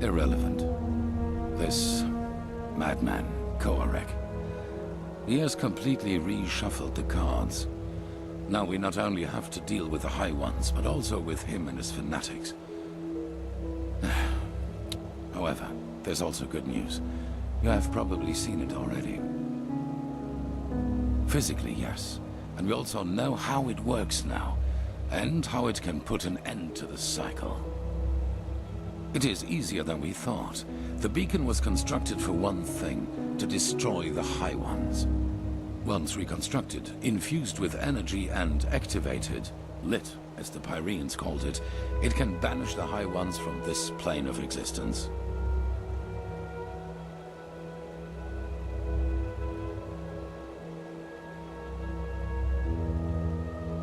Irrelevant. This madman, Koarek. He has completely reshuffled the cards. Now we not only have to deal with the High Ones, but also with him and his fanatics. However, there's also good news. You have probably seen it already. Physically, yes. And we also know how it works now, and how it can put an end to the cycle. It is easier than we thought. The beacon was constructed for one thing, to destroy the High Ones. Once reconstructed, infused with energy and activated, lit, as the Pyreans called it, it can banish the High Ones from this plane of existence.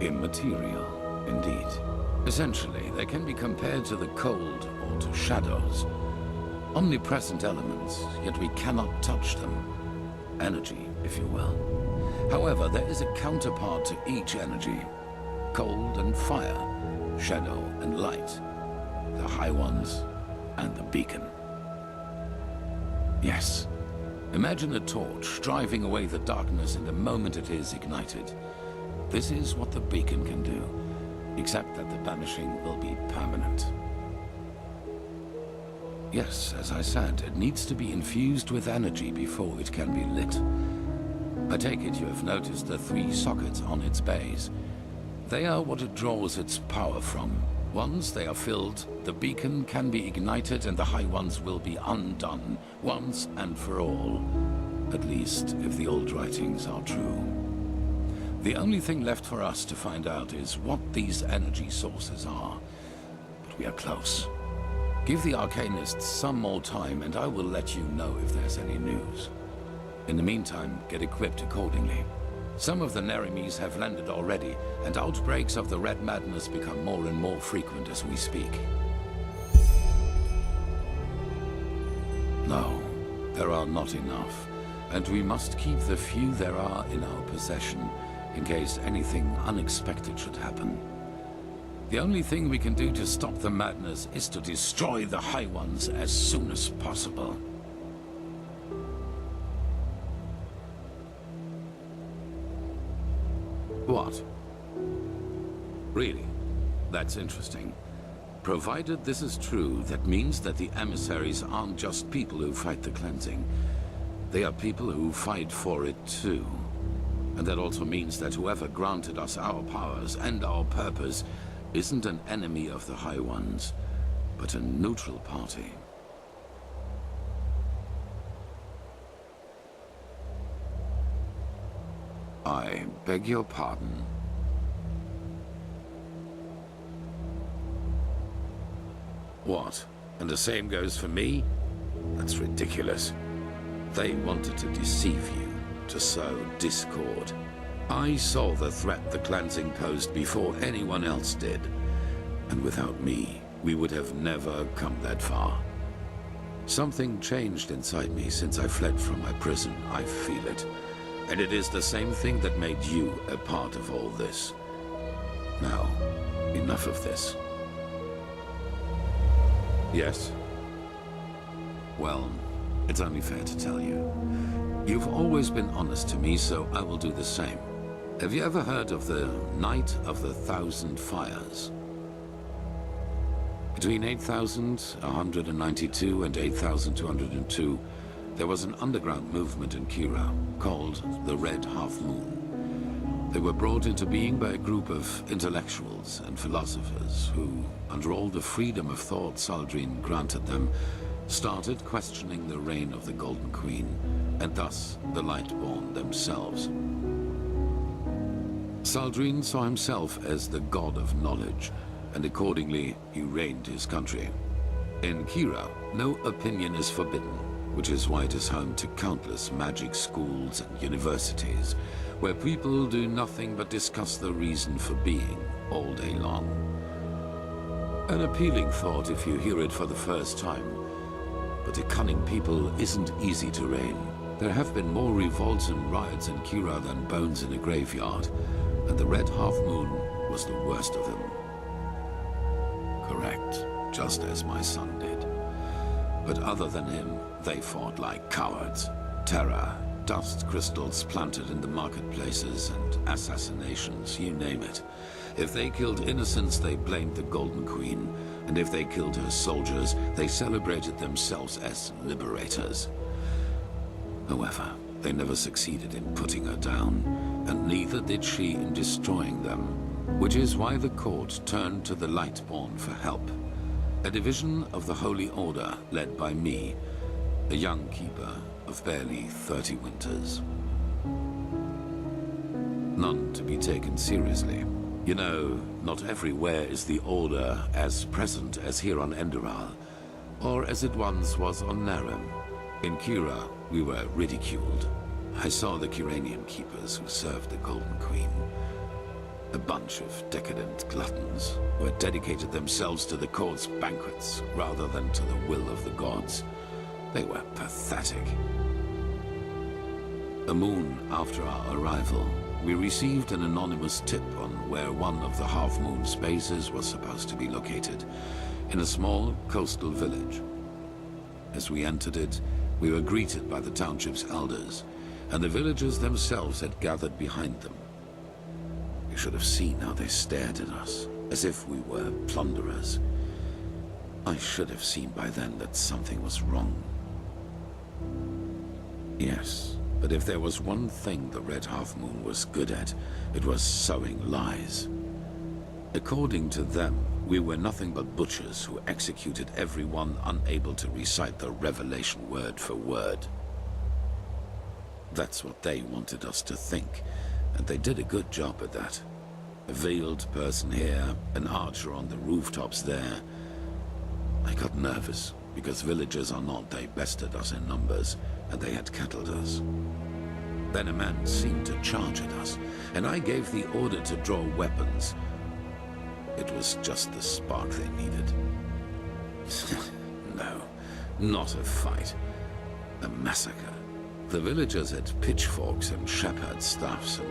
Immaterial, indeed. Essentially, they can be compared to the cold or to shadows. Omnipresent elements, yet we cannot touch them. Energy, if you will. However, there is a counterpart to each energy. Cold and fire, shadow and light. The High Ones and the beacon. Yes. Imagine a torch driving away the darkness in the moment it is ignited. This is what the beacon can do, except that the banishing will be permanent. Yes, as I said, it needs to be infused with energy before it can be lit. I take it you have noticed the 3 sockets on its base. They are what it draws its power from. Once they are filled, the beacon can be ignited and the High Ones will be undone, once and for all. At least, if the old writings are true. The only thing left for us to find out is what these energy sources are. But we are close. Give the Arcanists some more time and I will let you know if there's any news. In the meantime, get equipped accordingly. Some of the Neremes have landed already, and outbreaks of the Red Madness become more and more frequent as we speak. No, there are not enough, and we must keep the few there are in our possession, in case anything unexpected should happen. The only thing we can do to stop the madness is to destroy the High Ones as soon as possible. What? Really? That's interesting. Provided this is true, that means that the emissaries aren't just people who fight the cleansing. They are people who fight for it too. And that also means that whoever granted us our powers and our purpose isn't an enemy of the High Ones, but a neutral party. I beg your pardon. What? And the same goes for me? That's ridiculous. They wanted to deceive you, to sow discord. I saw the threat the cleansing posed before anyone else did. And without me, we would have never come that far. Something changed inside me since I fled from my prison. I feel it. And it is the same thing that made you a part of all this. Now, enough of this. Yes? Well, it's only fair to tell you. You've always been honest to me, so I will do the same. Have you ever heard of the Night of the 1,000 Fires? Between 8,192 and 8,202, there was an underground movement in Kira called the Red Half Moon. They were brought into being by a group of intellectuals and philosophers who, under all the freedom of thought Saldrine granted them, started questioning the reign of the Golden Queen, and thus the Lightborn themselves. Saldrine saw himself as the god of knowledge, and accordingly he reigned his country. In Kira, no opinion is forbidden, which is why it is home to countless magic schools and universities, where people do nothing but discuss the reason for being all day long. An appealing thought if you hear it for the first time, but a cunning people isn't easy to rein. There have been more revolts and riots in Kira than bones in a graveyard, and the Red Half Moon was the worst of them. Correct, just as my son did. But other than him, they fought like cowards. Terror, dust crystals planted in the marketplaces, and assassinations, you name it. If they killed innocents, they blamed the Golden Queen. And if they killed her soldiers, they celebrated themselves as liberators. However, they never succeeded in putting her down, and neither did she in destroying them, which is why the court turned to the Lightborn for help. A division of the Holy Order led by me, a young keeper of barely 30 winters. None to be taken seriously. You know, not everywhere is the Order as present as here on Enderal, or as it once was on Narim. In Kira, we were ridiculed. I saw the Kiranian keepers who served the Golden Queen. A bunch of decadent gluttons who had dedicated themselves to the court's banquets rather than to the will of the gods. They were pathetic. A moon after our arrival, we received an anonymous tip on where one of the half-moon's bases was supposed to be located, in a small coastal village. As we entered it, we were greeted by the township's elders, and the villagers themselves had gathered behind them. You should have seen how they stared at us, as if we were plunderers. I should have seen by then that something was wrong. Yes, but if there was one thing the Red Half-Moon was good at, it was sowing lies. According to them, we were nothing but butchers who executed everyone unable to recite the Revelation word for word. That's what they wanted us to think, and they did a good job at that. A veiled person here, an archer on the rooftops there. I got nervous, because villagers or not, they bested us in numbers, and they had kettled us. Then a man seemed to charge at us, and I gave the order to draw weapons. It was just the spark they needed. No, not a fight. A massacre. The villagers had pitchforks and shepherd staffs, and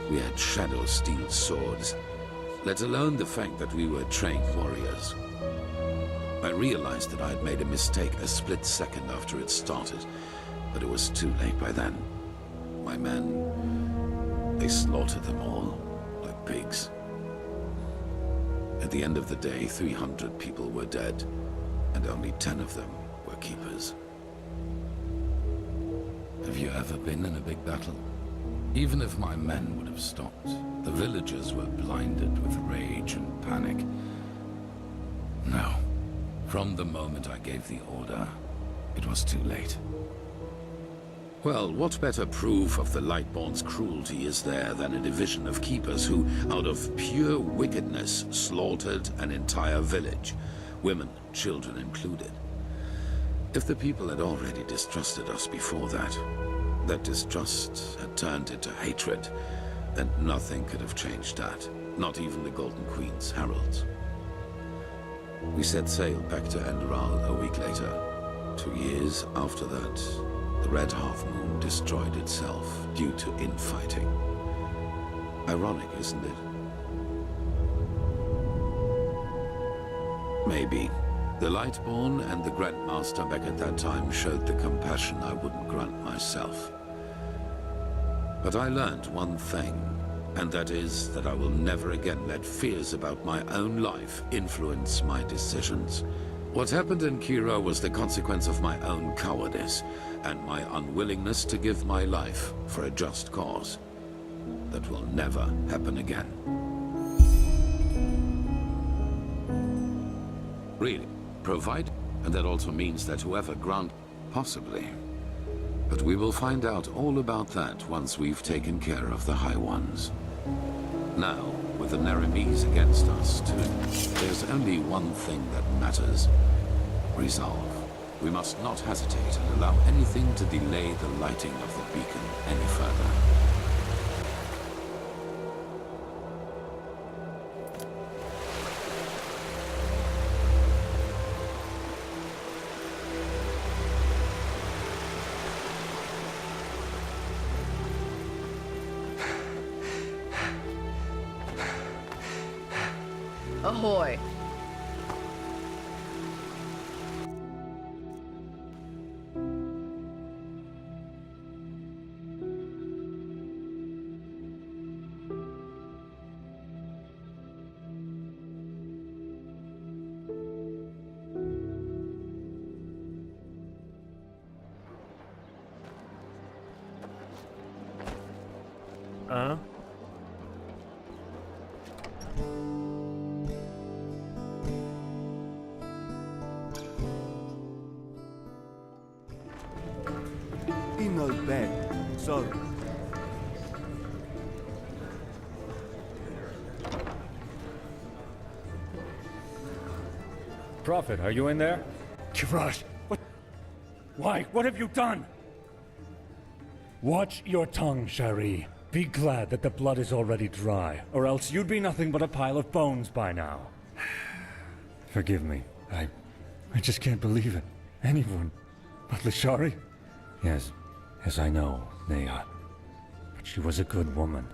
we had shadow steel swords, let alone the fact that we were trained warriors. I realized that I had made a mistake a split second after it started, but it was too late by then. My men, they slaughtered them all, like pigs. At the end of the day, 300 people were dead, and only 10 of them were keepers. Have you ever been in a big battle? Even if my men would have stopped, the villagers were blinded with rage and panic. No. From the moment I gave the order, it was too late. Well, what better proof of the Lightborn's cruelty is there than a division of keepers who, out of pure wickedness, slaughtered an entire village, women and children included. If the people had already distrusted us before that, that distrust had turned into hatred, then nothing could have changed that, not even the Golden Queen's heralds. We set sail back to Enderal a week later. 2 years after that, the Red Half-Moon destroyed itself due to infighting. Ironic, isn't it? Maybe. The Lightborn and the Grandmaster back at that time showed the compassion I wouldn't grant myself. But I learned one thing, and that is that I will never again let fears about my own life influence my decisions. What happened in Kira was the consequence of my own cowardice, and my unwillingness to give my life for a just cause. That will never happen again. Really, and that also means that whoever grant... Possibly. But we will find out all about that once we've taken care of the High Ones. Now, with the Narimese against us, too, there's only one thing that matters. Resolve. We must not hesitate and allow anything to delay the lighting of the beacon any further. Ahoy. no bed, so... Prophet, are you in there? Kirash, what? Why? What have you done? Watch your tongue, Shari. Be glad that the blood is already dry, or else you'd be nothing but a pile of bones by now. Forgive me. I just can't believe it. Anyone but Lashari? Yes, I know, Nea. But she was a good woman.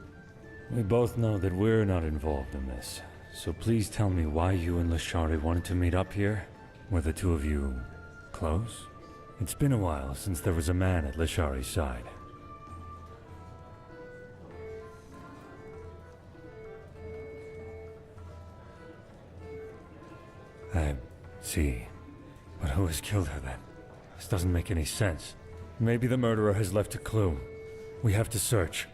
We both know that we're not involved in this. So please tell me why you and Lashari wanted to meet up here? Were the two of you close? It's been a while since there was a man at Lashari's side. I see. But who has killed her then? This doesn't make any sense. Maybe the murderer has left a clue. We have to search.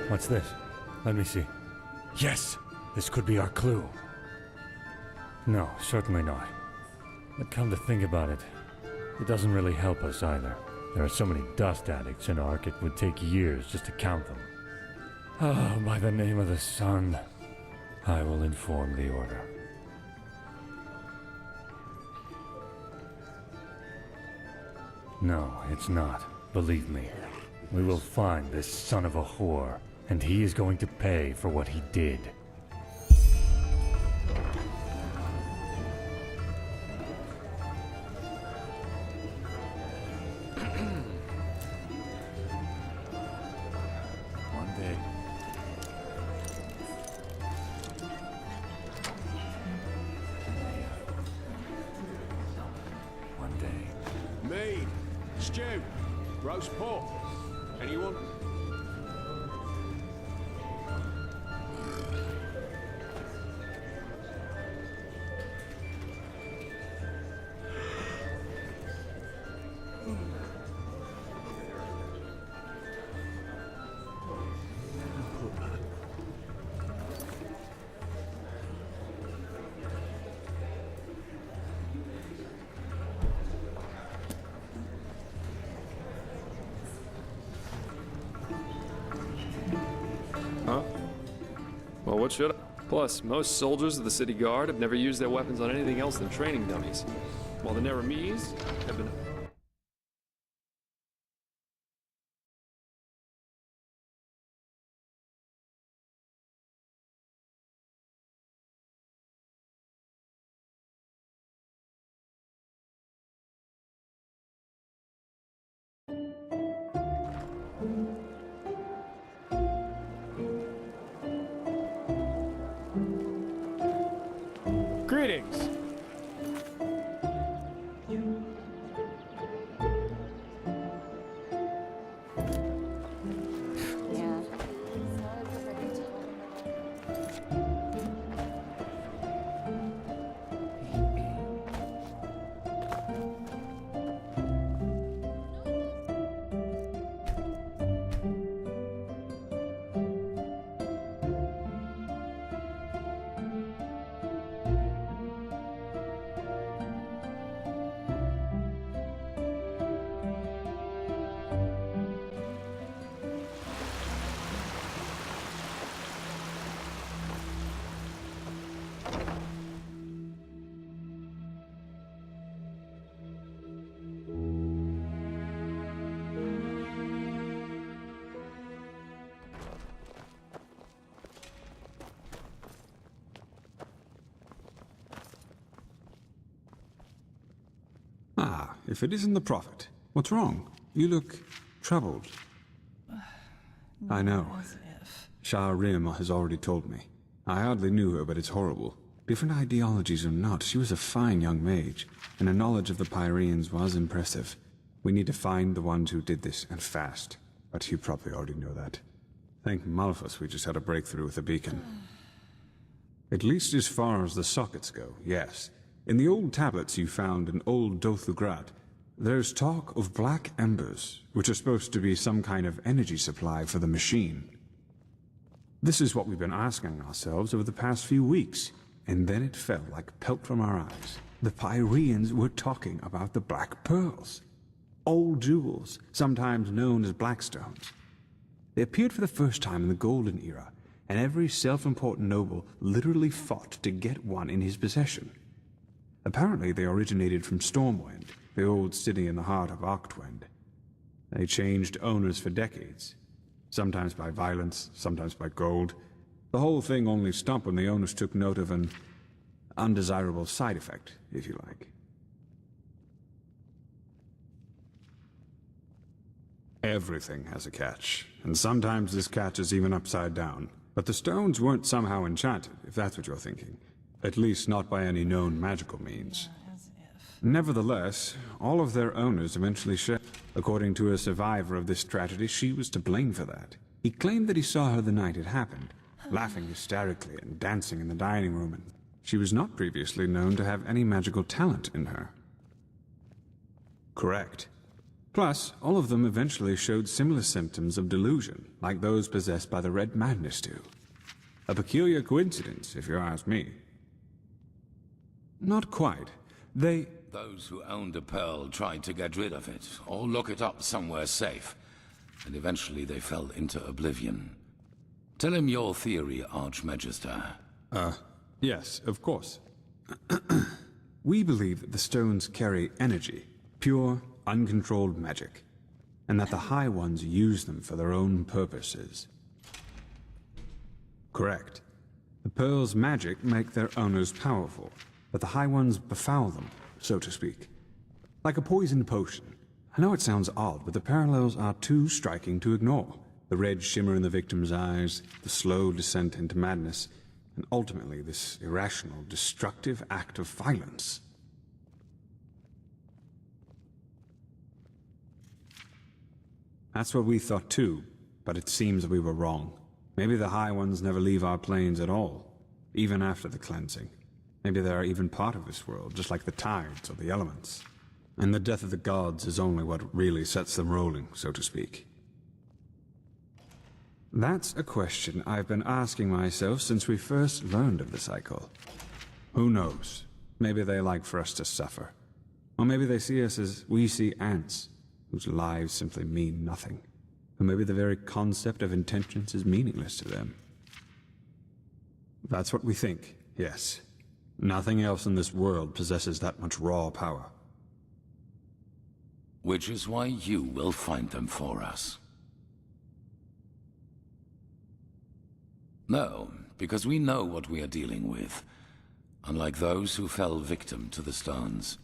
What's this? Let me see. Yes! This could be our clue. No, certainly not. But come to think about it, it doesn't really help us either. There are so many dust addicts in Ark, it would take years just to count them. Oh, by the name of the sun, I will inform the Order. No, it's not. Believe me. We will find this son of a whore, and he is going to pay for what he did. One day. One day. Mead, stew, roast pork. Anyone? Huh? Well, what should I? Plus, most soldiers of the city guard have never used their weapons on anything else than training dummies, while the Neramis have been... Greetings. Ah, if it isn't the Prophet. What's wrong? You look troubled. I know. Shah Rim has already told me. I hardly knew her, but it's horrible. Different ideologies or not, she was a fine young mage, and her knowledge of the Pyreans was impressive. We need to find the ones who did this, and fast. But you probably already know that. Thank Malphus we just had a breakthrough with the beacon. At least as far as the sockets go, yes. In the old tablets you found in Old Dothugrad, there's talk of black embers, which are supposed to be some kind of energy supply for the machine. This is what we've been asking ourselves over the past few weeks, and then it fell like pelt from our eyes. The Pyreans were talking about the Black Pearls. Old jewels, sometimes known as Blackstones. They appeared for the first time in the Golden Era, and every self-important noble literally fought to get one in his possession. Apparently they originated from Stormwind, the old city in the heart of Arctwind. They changed owners for decades, sometimes by violence, sometimes by gold. The whole thing only stopped when the owners took note of an undesirable side effect, if you like. Everything has a catch, and sometimes this catch is even upside down. But the stones weren't somehow enchanted, if that's what you're thinking. At least not by any known magical means. Nevertheless, all of their owners eventually shared. According to a survivor of this tragedy, she was to blame for that. He claimed that he saw her the night it happened, laughing hysterically and dancing in the dining room, and she was not previously known to have any magical talent in her. Correct. Plus, all of them eventually showed similar symptoms of delusion, like those possessed by the Red Madness do. A peculiar coincidence, if you ask me. Not quite. Those who owned a pearl tried to get rid of it, or lock it up somewhere safe, and eventually they fell into oblivion. Tell him your theory, Archmagister. Yes, of course. We believe that the stones carry energy, pure, uncontrolled magic, and that the High Ones use them for their own purposes. Correct. The pearls' magic make their owners powerful, but the High Ones befoul them, so to speak. Like a poisoned potion. I know it sounds odd, but the parallels are too striking to ignore. The red shimmer in the victim's eyes, the slow descent into madness, and ultimately this irrational, destructive act of violence. That's what we thought too, but it seems we were wrong. Maybe the High Ones never leave our planes at all, even after the cleansing. Maybe they are even part of this world, just like the tides or the elements. And the death of the gods is only what really sets them rolling, so to speak. That's a question I've been asking myself since we first learned of the cycle. Who knows? Maybe they like for us to suffer. Or maybe they see us as we see ants, whose lives simply mean nothing. Or maybe the very concept of intentions is meaningless to them. That's what we think, yes. Nothing else in this world possesses that much raw power. Which is why you will find them for us. No, because we know what we are dealing with, unlike those who fell victim to the stones.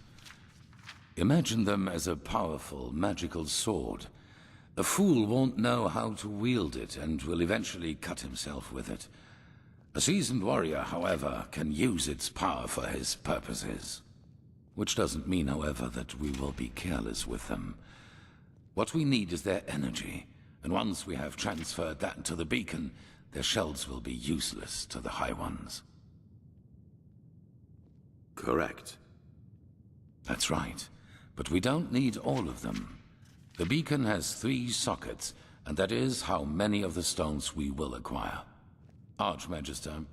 Imagine them as a powerful, magical sword. A fool won't know how to wield it and will eventually cut himself with it. A seasoned warrior, however, can use its power for his purposes. Which doesn't mean, however, that we will be careless with them. What we need is their energy, and once we have transferred that to the beacon, their shells will be useless to the High Ones. Correct. That's right. But we don't need all of them. The beacon has 3 sockets, and that is how many of the stones we will acquire. Archmagister.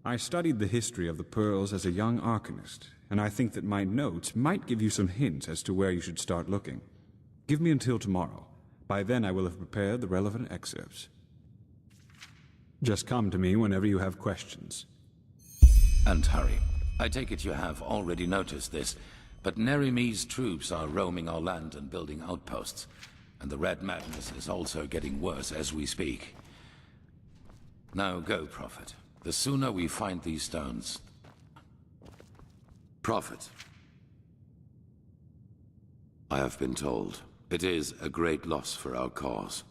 I studied the history of the pearls as a young arcanist, and I think that my notes might give you some hints as to where you should start looking. Give me until tomorrow. By then I will have prepared the relevant excerpts. Just come to me whenever you have questions. And hurry. I take it you have already noticed this, but Nerimi's troops are roaming our land and building outposts, and the Red Madness is also getting worse as we speak. Now go, Prophet. The sooner we find these stones... Prophet. I have been told it is a great loss for our cause.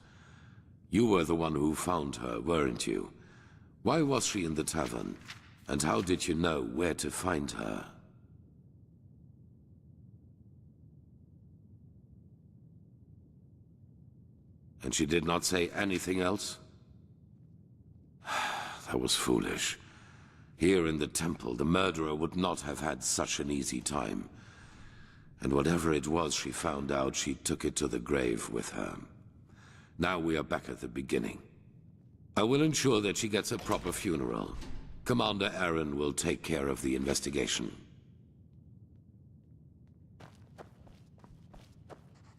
You were the one who found her, weren't you? Why was she in the tavern? And how did you know where to find her? And she did not say anything else? That was foolish. Here in the temple, the murderer would not have had such an easy time. And whatever it was she found out, she took it to the grave with her. Now we are back at the beginning. I will ensure that she gets a proper funeral. Commander Aaron will take care of the investigation.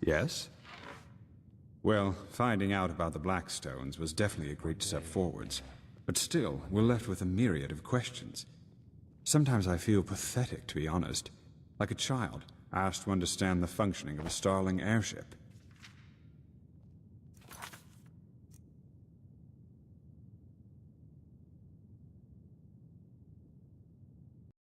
Yes? Well, finding out about the Blackstones was definitely a great step forwards. But still, we're left with a myriad of questions. Sometimes I feel pathetic, to be honest. Like a child, asked to understand the functioning of a Starling airship.